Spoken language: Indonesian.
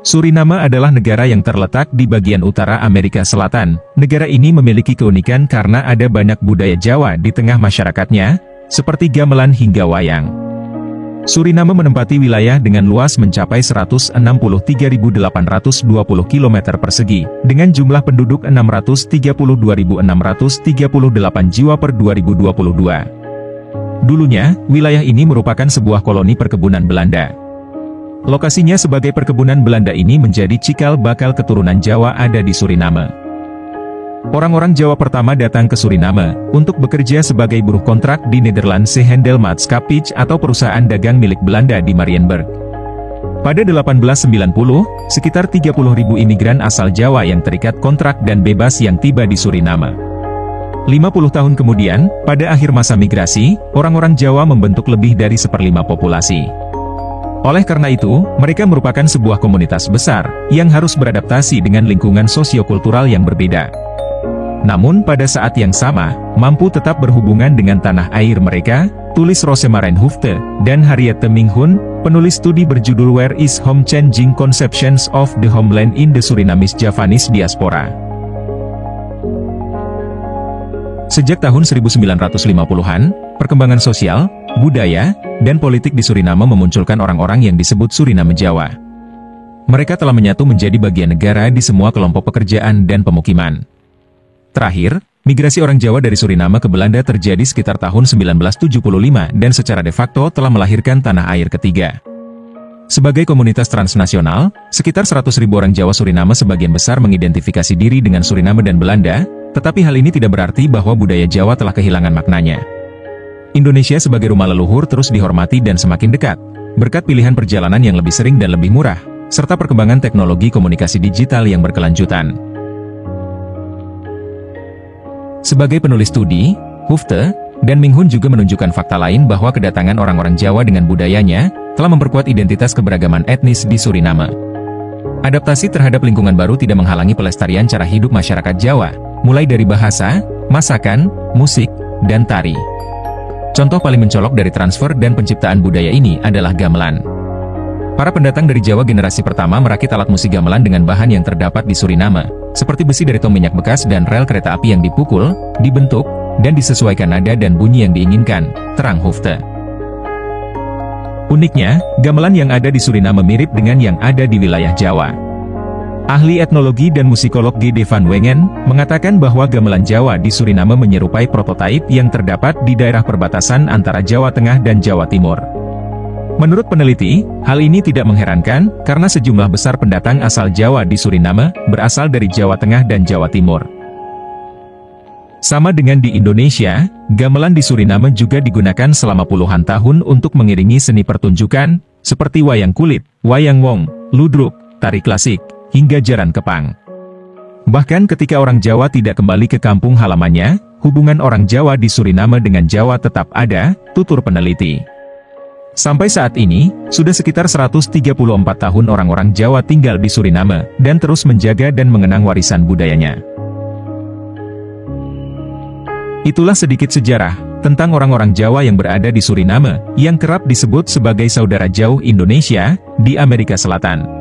Suriname adalah negara yang terletak di bagian utara Amerika Selatan. Negara ini memiliki keunikan karena ada banyak budaya Jawa di tengah masyarakatnya, seperti gamelan hingga wayang. Suriname menempati wilayah dengan luas mencapai 163.820 km persegi, dengan jumlah penduduk 632.638 jiwa per 2022. Dulunya, wilayah ini merupakan sebuah koloni perkebunan Belanda. Lokasinya sebagai perkebunan Belanda ini menjadi cikal bakal keturunan Jawa ada di Suriname. Orang-orang Jawa pertama datang ke Suriname untuk bekerja sebagai buruh kontrak di Nederlandse Handelsmaatschappij atau perusahaan dagang milik Belanda di Marienburg. Pada 1890, sekitar 30.000 imigran asal Jawa yang terikat kontrak dan bebas yang tiba di Suriname. 50 tahun kemudian, pada akhir masa migrasi, orang-orang Jawa membentuk lebih dari 1/5 populasi. Oleh karena itu, mereka merupakan sebuah komunitas besar, yang harus beradaptasi dengan lingkungan sosiokultural yang berbeda. Namun pada saat yang sama, mampu tetap berhubungan dengan tanah air mereka, tulis Rosemary Hoofte, dan Harriet Minghun, penulis studi berjudul Where is Home Changing Conceptions of the Homeland in the Surinamese Javanese Diaspora. Sejak tahun 1950-an, perkembangan sosial, budaya, dan politik di Suriname memunculkan orang-orang yang disebut Suriname Jawa. Mereka telah menyatu menjadi bagian negara di semua kelompok pekerjaan dan pemukiman. Terakhir, migrasi orang Jawa dari Suriname ke Belanda terjadi sekitar tahun 1975 dan secara de facto telah melahirkan tanah air ketiga. Sebagai komunitas transnasional, sekitar 100.000 orang Jawa Suriname sebagian besar mengidentifikasi diri dengan Suriname dan Belanda, tetapi hal ini tidak berarti bahwa budaya Jawa telah kehilangan maknanya. Indonesia sebagai rumah leluhur terus dihormati dan semakin dekat, berkat pilihan perjalanan yang lebih sering dan lebih murah, serta perkembangan teknologi komunikasi digital yang berkelanjutan. Sebagai penulis studi, Hoofte dan Minghun juga menunjukkan fakta lain bahwa kedatangan orang-orang Jawa dengan budayanya telah memperkuat identitas keberagaman etnis di Suriname. Adaptasi terhadap lingkungan baru tidak menghalangi pelestarian cara hidup masyarakat Jawa, mulai dari bahasa, masakan, musik, dan tari. Contoh paling mencolok dari transfer dan penciptaan budaya ini adalah gamelan. Para pendatang dari Jawa generasi pertama merakit alat musik gamelan dengan bahan yang terdapat di Suriname, seperti besi dari tong minyak bekas dan rel kereta api yang dipukul, dibentuk, dan disesuaikan nada dan bunyi yang diinginkan, terang Hoofte. Uniknya, gamelan yang ada di Suriname mirip dengan yang ada di wilayah Jawa. Ahli etnologi dan musikolog G.D. van Wengen mengatakan bahwa gamelan Jawa di Suriname menyerupai prototipe yang terdapat di daerah perbatasan antara Jawa Tengah dan Jawa Timur. Menurut peneliti, hal ini tidak mengherankan karena sejumlah besar pendatang asal Jawa di Suriname berasal dari Jawa Tengah dan Jawa Timur. Sama dengan di Indonesia, gamelan di Suriname juga digunakan selama puluhan tahun untuk mengiringi seni pertunjukan, seperti wayang kulit, wayang wong, ludruk, tari klasik, hingga jaran kepang. Bahkan ketika orang Jawa tidak kembali ke kampung halamannya, hubungan orang Jawa di Suriname dengan Jawa tetap ada, tutur peneliti. Sampai saat ini, sudah sekitar 134 tahun orang-orang Jawa tinggal di Suriname, dan terus menjaga dan mengenang warisan budayanya. Itulah sedikit sejarah tentang orang-orang Jawa yang berada di Suriname, yang kerap disebut sebagai saudara jauh Indonesia di Amerika Selatan.